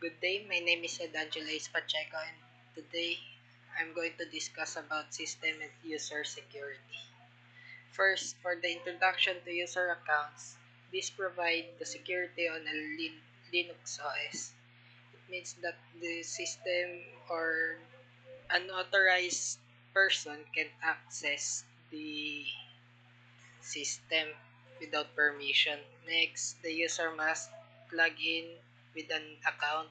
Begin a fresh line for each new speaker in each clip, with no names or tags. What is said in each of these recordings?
Good day, my name is Angela Pacheco and today I'm going to discuss about system and user security. First, for the introduction to user accounts, these provide the security on a Linux OS. It means that the system or unauthorized person can access the system without permission. Next, the user must log in with an account,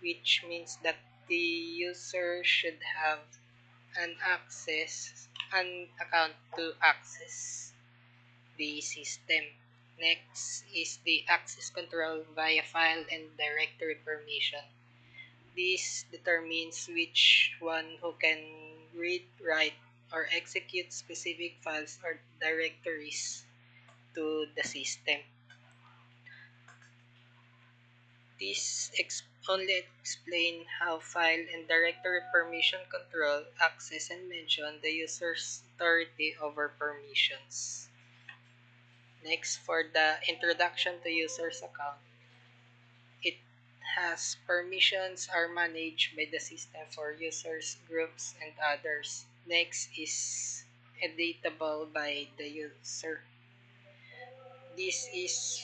which means that the user should have an account to access the system. Next is the access control via file and directory permission. This determines which one who can read, write, or execute specific files or directories to the system. Only explain how file and directory permission control, access, and mention the user's authority over permissions. Next, for the introduction to user's account, it has permissions are managed by the system for users, groups, and others. Next is editable by the user. This is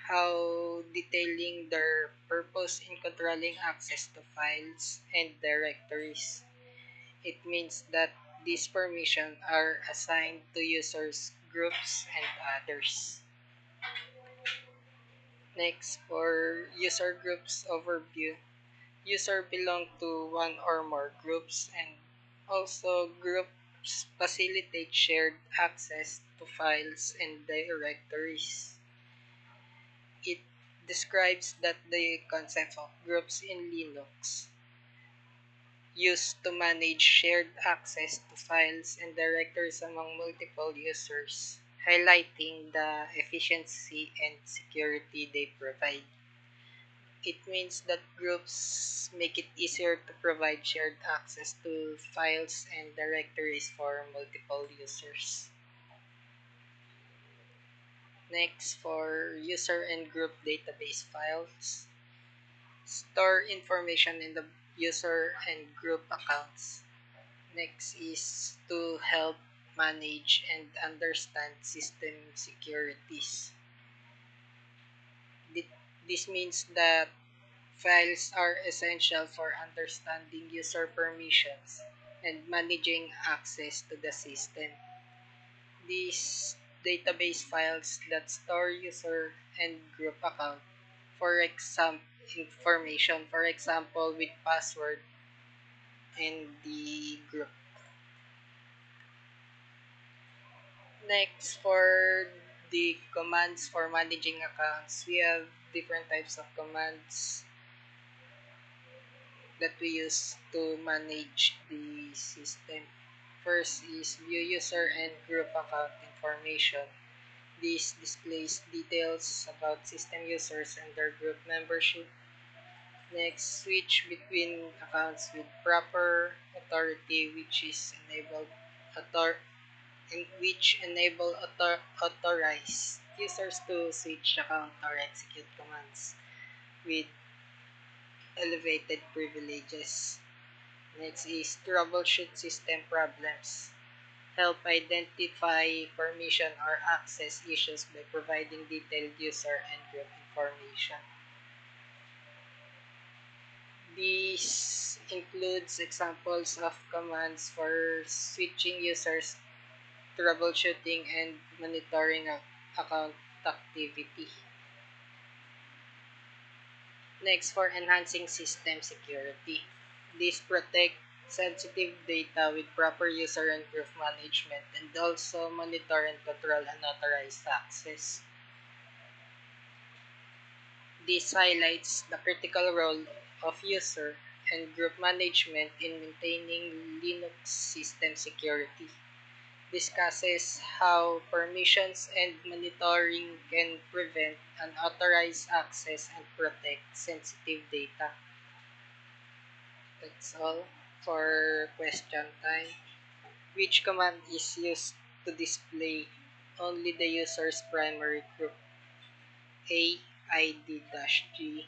how detailing their purpose in controlling access to files and directories. It means that these permissions are assigned to users, groups, and others. Next, for user groups overview, user belong to one or more groups, and also groups facilitate shared access to files and directories. It describes that the concept of groups in Linux used to manage shared access to files and directories among multiple users, highlighting the efficiency and security they provide. It means that groups make it easier to provide shared access to files and directories for multiple users. Next, for user and group database files, store information in the user and group accounts. Next is to help manage and understand system securities. This means that files are essential for understanding user permissions and managing access to the system. These database files that store user and group account, for example, information, for example, with password and the group. Next, for the commands for managing accounts, we have different types of commands that we use to manage the system. First is view user and group account information. This displays details about system users and their group membership. Next, switch between accounts with proper authority, which is authorize users to switch account or execute commands with elevated privileges. Next is troubleshoot system problems. Help identify permission or access issues by providing detailed user and group information. This includes examples of commands for switching users, troubleshooting, and monitoring account activity. Next, for enhancing system security. This protect sensitive data with proper user and group management and also monitor and control unauthorized access. This highlights the critical role of user and group management in maintaining Linux system security. Discusses how permissions and monitoring can prevent unauthorized access and protect sensitive data. That's all for question time. Which command is used to display only the user's primary group? A. ID-G.